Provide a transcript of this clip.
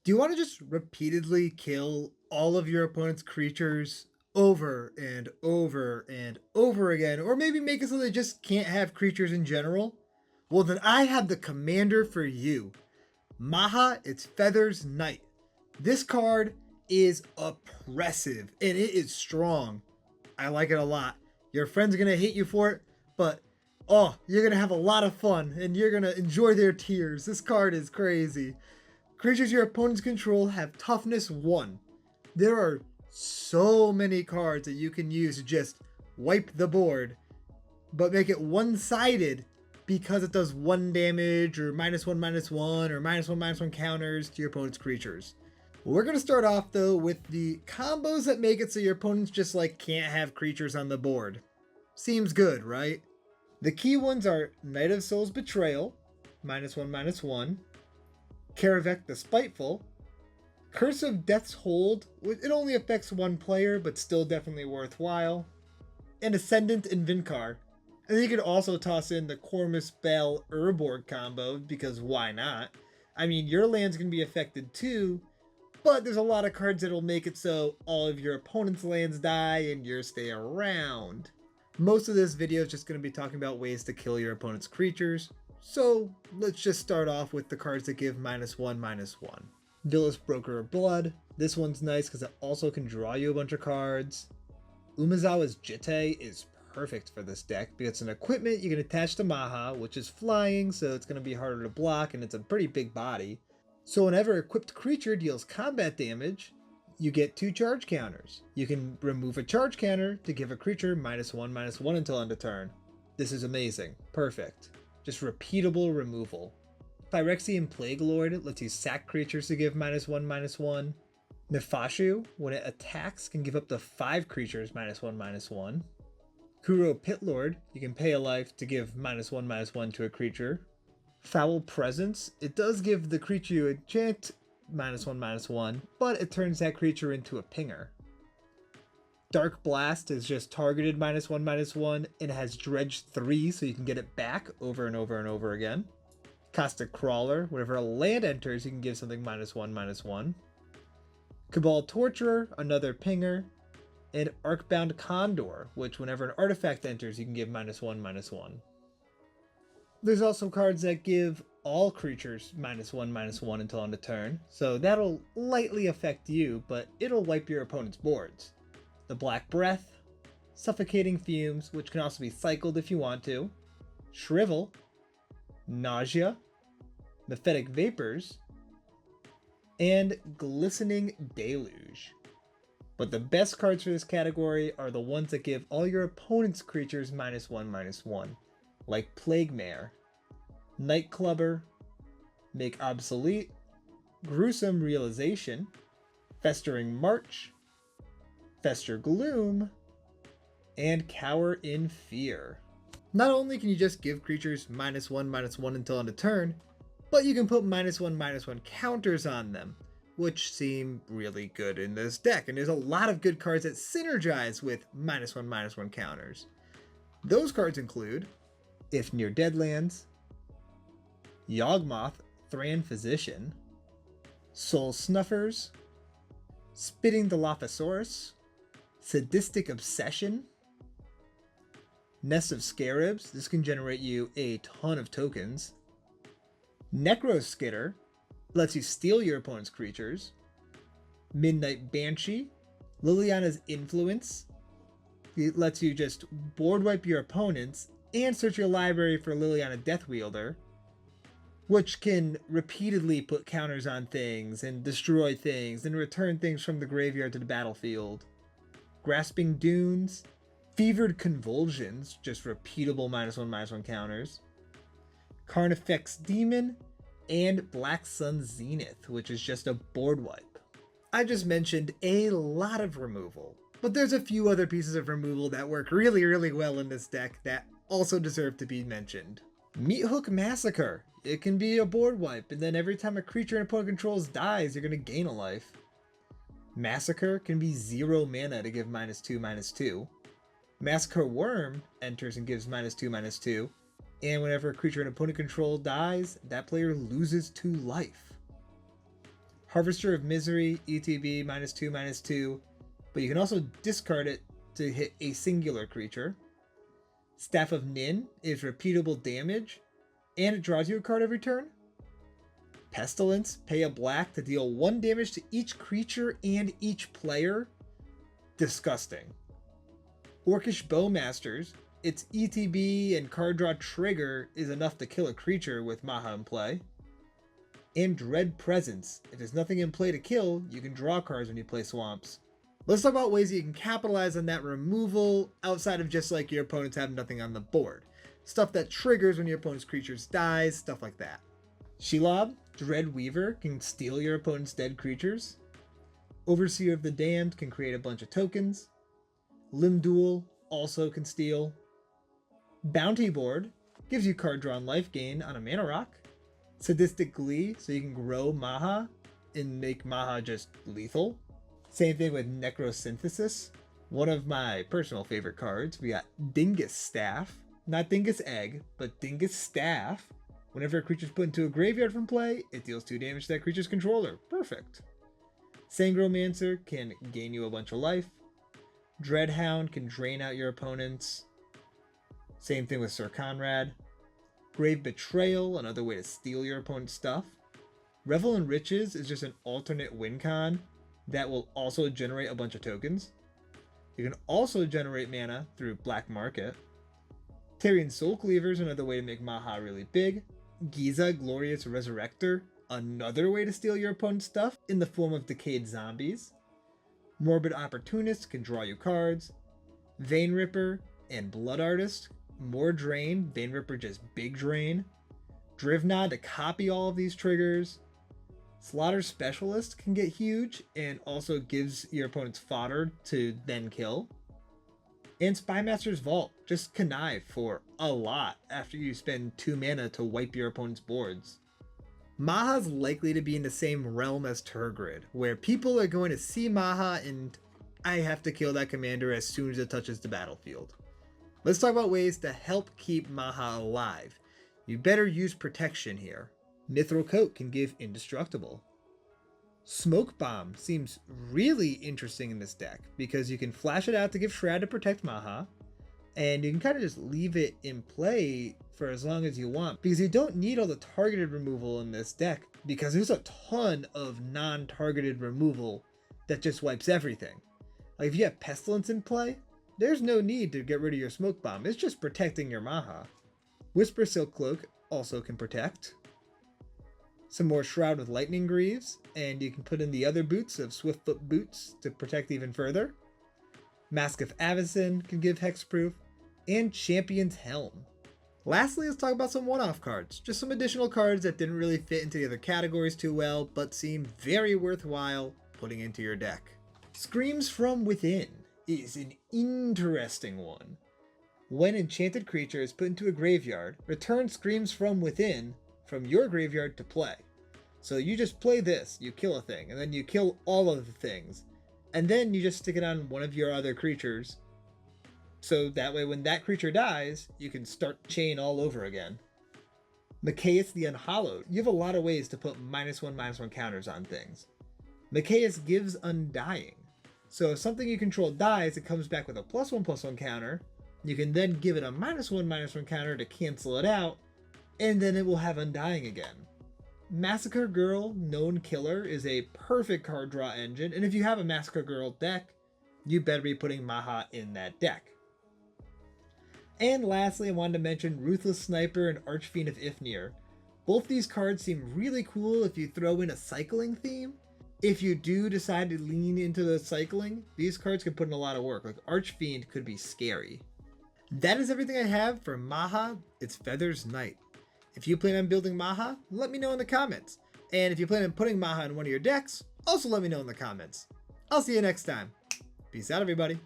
Do you want to just repeatedly kill all of your opponent's creatures over and over and over again? Or maybe make it so they just can't have creatures in general? Well, then I have the commander for you. Maha, it's Feathers Knight. This card is oppressive and it is strong. I like it a lot. Your friend's gonna hate you for it, but oh, you're gonna have a lot of fun and you're gonna enjoy their tears. This card is crazy. Creatures your opponents control have toughness 1. There are so many cards that you can use to just wipe the board, but make it one-sided because it does 1 damage or -1/-1 or -1/-1 counters to your opponent's creatures. We're going to start off though with the combos that make it so your opponents just like can't have creatures on the board. Seems good, right? The key ones are Knight of Souls Betrayal, -1/-1. Karavek the Spiteful, Curse of Death's Hold, it only affects 1 player, but still definitely worthwhile, and Ascendant and Vinkar. And then you could also toss in the Cormus Bell Urborg combo, because why not? I mean, your land's going to be affected too, but there's a lot of cards that'll make it so all of your opponent's lands die and yours stay around. Most of this video is just going to be talking about ways to kill your opponent's creatures. So let's just start off with the cards that give -1/-1. Villas Broker of Blood. This one's nice because it also can draw you a bunch of cards. Umezawa's Jitte is perfect for this deck because it's an equipment you can attach to Maha, which is flying, so it's going to be harder to block and it's a pretty big body. So whenever an equipped creature deals combat damage, you get 2 charge counters. You can remove a charge counter to give a creature -1/-1 until end of turn. This is amazing. Perfect. Just repeatable removal. Phyrexian Plague Lord lets you sack creatures to give -1/-1. Nefashu, when it attacks, can give up to 5 creatures -1/-1. Kuro Pitlord, you can pay a life to give -1/-1 to a creature. Foul Presence, it does give the creature you enchant -1/-1, but it turns that creature into a pinger. Dark Blast is just targeted -1/-1 and has Dredge 3, so you can get it back over and over and over again. Caustic Crawler, whenever a land enters, you can give something -1/-1. Cabal Torturer, another pinger. And Arcbound Condor, which whenever an artifact enters, you can give -1/-1. There's also cards that give all creatures -1/-1 until end of turn, so that'll lightly affect you, but it'll wipe your opponent's boards. The Black Breath, Suffocating Fumes, which can also be cycled if you want to, Shrivel, Nausea, Mephitic Vapors, and Glistening Deluge. But the best cards for this category are the ones that give all your opponent's creatures -1/-1, like Plague Mare, Nightclubber, Make Obsolete, Gruesome Realization, Festering March, Fester Gloom, and Cower in Fear. Not only can you just give creatures -1/-1 until end of turn, but you can put -1/-1 counters on them, which seem really good in this deck. And there's a lot of good cards that synergize with -1/-1 counters. Those cards include If Near Deadlands, Yawgmoth Thran Physician, Soul Snuffers, Spitting the Lophosaurus, Sadistic Obsession, Nest of Scarabs, this can generate you a ton of tokens, Necroskitter, lets you steal your opponent's creatures, Midnight Banshee, Liliana's Influence, it lets you just board wipe your opponents and search your library for Liliana Deathwielder, which can repeatedly put counters on things and destroy things and return things from the graveyard to the battlefield. Grasping Dunes, Fevered Convulsions, just repeatable -1/-1 counters. Carnifex Demon, and Black Sun Zenith, which is just a board wipe. I just mentioned a lot of removal, but there's a few other pieces of removal that work really, really well in this deck that also deserve to be mentioned. Meathook Massacre. It can be a board wipe, and then every time a creature an opponent controls dies, you're going to gain a life. Massacre can be 0 mana to give -2/-2. Massacre Worm enters and gives -2/-2, and whenever a creature an opponent controls dies, that player loses 2 life. Harvester of Misery, ETB -2/-2, but you can also discard it to hit a singular creature. Staff of Nin is repeatable damage, and it draws you a card every turn. Pestilence, pay a black to deal 1 damage to each creature and each player. Disgusting. Orcish Bowmasters, its ETB and card draw trigger is enough to kill a creature with Maha in play. And Dread Presence, if there's nothing in play to kill, you can draw cards when you play Swamps. Let's talk about ways that you can capitalize on that removal outside of just like your opponents have nothing on the board. Stuff that triggers when your opponent's creatures dies, stuff like that. Shelob, Dread Weaver, can steal your opponent's dead creatures. Overseer of the Damned can create a bunch of tokens. Limduel also can steal. Bounty Board gives you card draw and life gain on a mana rock. Sadistic Glee, so you can grow Maha and make Maha just lethal. Same thing with Necrosynthesis. One of my personal favorite cards. We got Dingus Staff. Not Dingus Egg, but Dingus Staff. Whenever a creature's put into a graveyard from play, it deals 2 damage to that creature's controller. Perfect. Sangromancer can gain you a bunch of life. Dreadhound can drain out your opponents. Same thing with Sir Conrad. Grave Betrayal, another way to steal your opponent's stuff. Revel in Riches is just an alternate win con that will also generate a bunch of tokens. You can also generate mana through Black Market. Tyrian Soul Cleaver is another way to make Maha really big. Giza Glorious Resurrector, another way to steal your opponent's stuff in the form of decayed zombies. Morbid Opportunist can draw you cards. Vein Ripper and Blood Artist, more drain. Vein Ripper just big drain. Drivnod to copy all of these triggers. Slaughter Specialist can get huge and also gives your opponent's fodder to then kill. And Spymaster's Vault, just connive for a lot after you spend 2 mana to wipe your opponent's boards. Maha's likely to be in the same realm as Tergrid, where people are going to see Maha and I have to kill that commander as soon as it touches the battlefield. Let's talk about ways to help keep Maha alive. You better use protection here. Mithril Coat can give Indestructible. Smoke Bomb seems really interesting in this deck because you can flash it out to give Shroud to protect Maha, and you can kind of just leave it in play for as long as you want because you don't need all the targeted removal in this deck because there's a ton of non-targeted removal that just wipes everything. Like if you have Pestilence in play, there's no need to get rid of your Smoke Bomb. It's just protecting your Maha. Whisper Silk Cloak also can protect. Some more Shroud with Lightning Greaves, and you can put in the other boots of Swiftfoot Boots to protect even further. Mask of Avacyn can give Hexproof, and Champion's Helm. Lastly, let's talk about some one-off cards. Just some additional cards that didn't really fit into the other categories too well, but seem very worthwhile putting into your deck. Screams from Within is an interesting one. When enchanted creature is put into a graveyard, return Screams from Within from your graveyard to play. So you just play this, you kill a thing, and then you kill all of the things, and then you just stick it on one of your other creatures. So that way when that creature dies, you can start chain all over again. Mikaeus the Unhallowed. You have a lot of ways to put -1/-1 counters on things. Mikaeus gives Undying. So if something you control dies, it comes back with a +1/+1 counter. You can then give it a -1/-1 counter to cancel it out, and then it will have Undying again. Massacre Girl Known Killer is a perfect card draw engine, and if you have a Massacre Girl deck, you better be putting Maha in that deck. And lastly, I wanted to mention Ruthless Sniper and Archfiend of Ifnir. Both these cards seem really cool if you throw in a cycling theme. If you do decide to lean into the cycling, these cards can put in a lot of work. Like Archfiend could be scary. That is everything I have for Maha. It's Feathers Night. If you plan on building Maha, let me know in the comments. And if you plan on putting Maha in one of your decks, also let me know in the comments. I'll see you next time. Peace out, everybody.